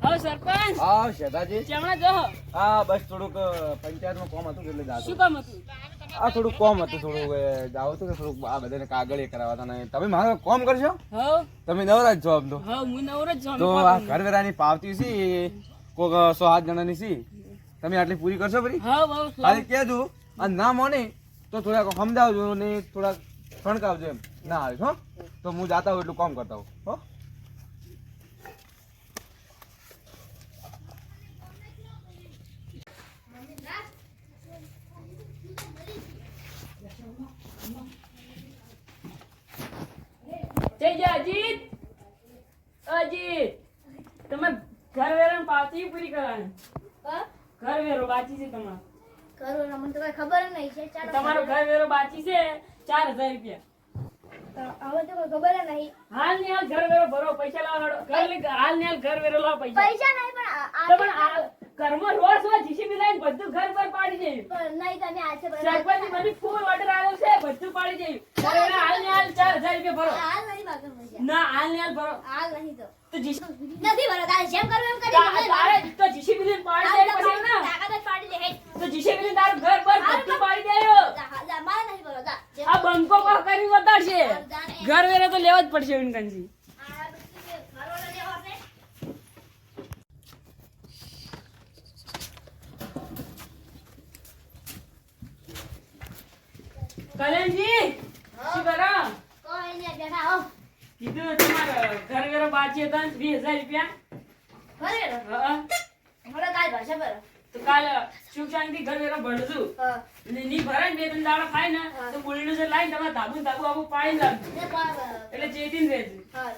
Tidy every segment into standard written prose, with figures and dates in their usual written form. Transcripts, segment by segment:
હા સરપંચ. હા શેઠાજી. ચમણા જો. હા બસ થોડુંક પંચાયતમાં કામ હતું એટલે જાતો. શું કામ હતું? આ થોડુંક કામ હતું, થોડું જાવ હતું કે થોડુંક આ બધાને કાગળિયા કરાવતા ને તમે મારું કામ કરશો? હા તમે નવરા જ છો આમ તો. હા હું નવરો જ છું. તો આ ઘરવેરાની પાવતી છે કોક 100 જણાની છે, તમે આટલી પૂરી કરશો ફરી? હા બહુ ખાલી કહેજો અને ના મોને તો થોડાક સમજાવજો ને થોડાક ફણકાવજો એમ ના આવે હો. તો હું જાતા હોઉં એટલું કામ કરતા હોઉં હો. જય અજીત. અજીત તમે ઘર વેરાની પાવતી પૂરી કરવાની. ઘર વેરો બાકી છે તમારો. મને તો કઈ ખબર નહીં છે. તમારો ઘર વેરો બાકી છે 4000 રૂપિયા. હવે તો કોઈ ખબર નહીં. હાલ ને હાલ ઘર વેરો ભરો, પૈસા લાવો. હાલ ને હાલ ઘર વેરો લાવો પૈસા. પૈસા નહીં તો પણ આ ઘરમાં રોજ રોજ જીસીબી લઈને બધું ઘર પર પાડી દેવું. પણ નહીં તમે આજે સરપંચ મને ફૂલ ઓર્ડર આવ્યો છે, બધું પાડી દેવું. ઘર વેરો હાલ ને હાલ 4000 રૂપિયા ભરો. હાલ નહીં બાકી પૈસા. ના હાલ ને હાલ ભરો. હાલ નહીં તો જીસીબી નથી ભરો. તારે જેમ કરવું એમ કરી તારે તો જીસીબી લઈને પાડી દે પછી ના તાકાત જ પાડી દે. તો જીસીબી લઈને તારું ઘર પર બધું પાડી દેયો. મારે નહીં ભરો. આ બંકો કો કરી બતાડશે. ઘર વેરો તો લેવા જ પડશે વિનકનજી. કલેનજી શું કરો? કોઈ નહીં બેઠા હો. કીધું તમારો ઘર વેરો બાકી હતા 20000 રૂપિયા. ભરે હા ભરો કાલ ભાષા ભરો. તો કાલ સુખ શાંતિ ઘર વેરો ભરશું. હા ની ભરાય ને 2-3 દાડા થાય ને તો બોલીને જે લાઈન તમારે ધાબુ આવું પાડી લાગજો. ને પણ એટલે ચેતીને રહેજો. હા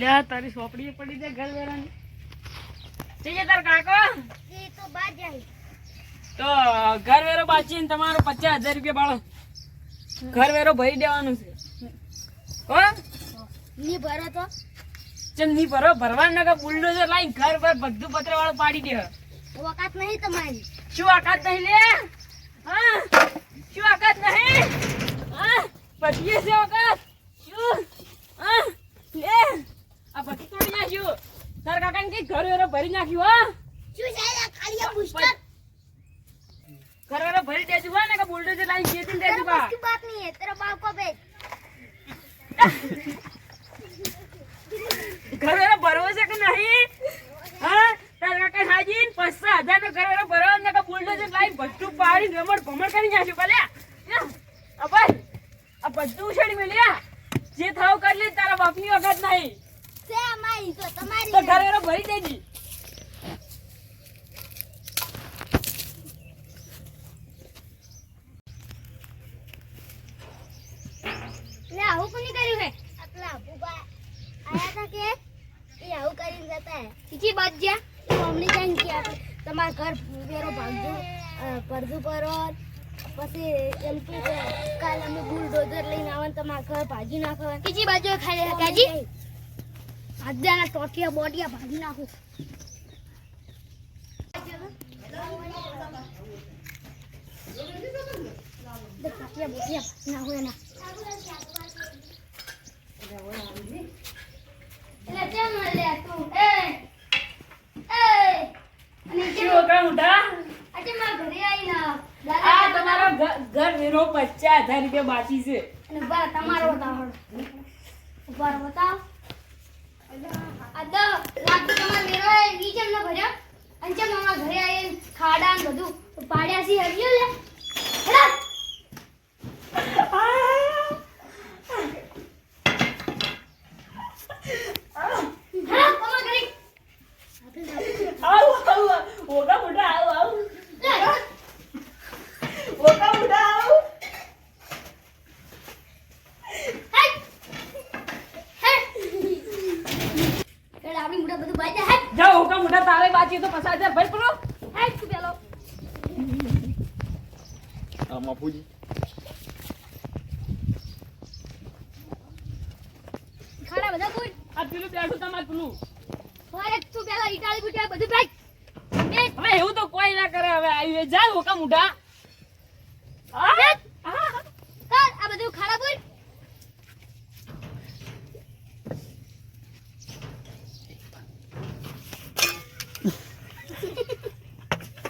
લે તારી સોપડી પડી જાય ઘર વેરાની. જઈએ તાર કાકો. એ તો બાદ જાય. તો ઘર વેરો બાચીને તમારો 50000 રૂપિયા બાળો ઘર વેરો ભરી દેવાનું છે. હો ની ભરો તો ચલ ની ભરો ભરવાનું ના કે બુલડોઝર લાઈન ઘર પર બધું પત્ર વાળો પાડી દે. વખત નહીં તમારી. શું આકાત નહીં લે? હા શું આકાત નહીં? હા પતિએ છે આકાત. શું હા લે આ પતિ તોડી નાખ્યું. તાર કાકાને કે ઘર વેરો ભરી નાખ્યું. હા શું છે ખાલી આ બુસ્ટર ઘર વેરો ભરી દેજો હો ને કે બુલડોઝર લાઈન જેતી દેજો કા. की बात नहीं है तेरा बाप को भेज. ઘર વેરો ભરવો છે કે નહીં? હા તાર કાકા હાજી 5000 નો ઘર વેરો ભરવો ને કે બુલડોઝર લાઈન બધું પાડી રમણ ભમણ કરી નાખ્યું. ભલે અબે આ બધું ઉછળી મેલ્યા. જે થાવ કરી લે, તારા બાપની વખત નહીં. से हमारी तो तुम्हारी તો ઘર વેરો ભરી દેજી. ले आऊ कोनी કર્યું है अपना बुबा आया था के ये आऊ કરીને જતા है किसी बात जा तो हमने जान किया તમાર ઘર વેરો ભાગજો પરદુ પરો પછી એમ કે કાલ અમે બુલડોઝર લઈને આવન તમાર ઘર ભાજી નાખવા કિસી બાજુ ખાલી કાજી આજના ટોટિયા બોડિયા ભાજી નાખું. ટોટિયા બોડિયા ના હોય ના એટલે કેમ લે તું એ શું ઓકળા મોટા? આજે મારા ઘરે આવીને આ તમારો ઘર વેરો 50000 રૂપિયા બાકી છે. અને બા તમારો બતાવો ઉપર બતાવ આ તો લાગતું તમારે મેરો નીચે ન ભર્યા અને ચમ અમારા ઘરે આવીને ખાડા ને બધું પાડ્યા છે હરિયો લે હેડા હેડા કોમા કરી આવ ઓકળા મોટા આવ ઓકળા મોટા આવ. આપણી મોટા બધું બાજે હે જાઓ ઓકળા મોટા તારે બાકી તો 5000 ભર પડો. હે તું પેલો બાપુજી ખાડા બધા કોઈ આ પેલું બેઠું તમારે પેલું. અરે તું પેલા ઇટાલી બુટા બધું ભાઈ હવે એવું તો કોઈ ના કરે. હવે આવી જા ઓકા મોટા.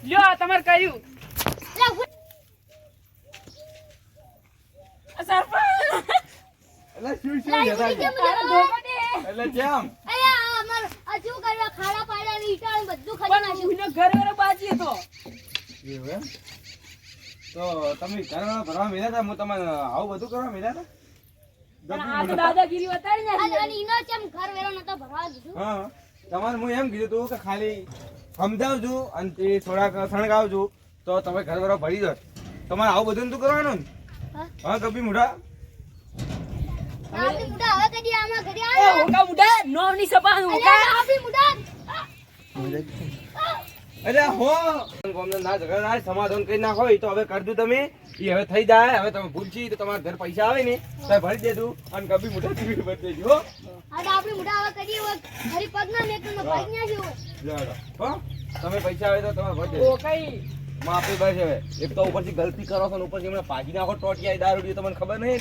લ્યો આ તમારે કર્યું લે ઉભો. આ સરપંચ એટલે શું શું લે, જતા ઉભી કેમ તારે જતો? ધોકો દે. એટલે કેમ અરે આ અમાર આ શું કરવા ખાડા પાડ્યા ને ઈંટાનું બધું ખાઈ પણ નાખ્યું. ઉઈને ઘર વેરો બાજી હતો એવું એમ? તો તમે ઘરમાં ભરવા મળ્યા હતા હું તમને આવું બધું કરવા મળ્યા પણ હતા આ તો દાદાગીરી વતાડી અને નાખી. અને ઈનો ચમ ઘર વેરો નતો ભરવા દીધું. હા તમારે હું એમ કીધું તું કે ખાલી સમજાવજો અને તે થોડાક સણગાવજો તો તમે ઘર ભરવા ભરી દો તમારે આવું બધું નતું કરવાનું ને? હા? હા કભી મોઢા આપણી મુઢા હવે કદી આમાં ઘરે એ આવે. હોકા મુઢા નોની સપાનું અરે હોકા આપણી મુઢા. અરે હો ગોમને ના ઝઘડા ના સમાધાન કરી નાખો એ તો હવે કરજો તમે એ હવે થઈ જાય હવે તમે ભૂલશી તો તમારા ઘર પૈસા આવે ને તો ભરી દેજો અને કભી મોઢા ટીવી ભરી દેજો હો આ તો આપણી મુઢા હવે કદી હવે ઘરે પગ ના મેકનો ભાઈ ન્યા જેવો. જાડો. હો તમે પૈસા આવે તો તમે ભરી દેજો હોકાઈ માફી બસ હવે એક તો ઉપરથી ગલતી કરો છો ને ઉપરથી હમણાં ભાજી નાખો ટોટિયા દારૂ તમને ખબર નહીં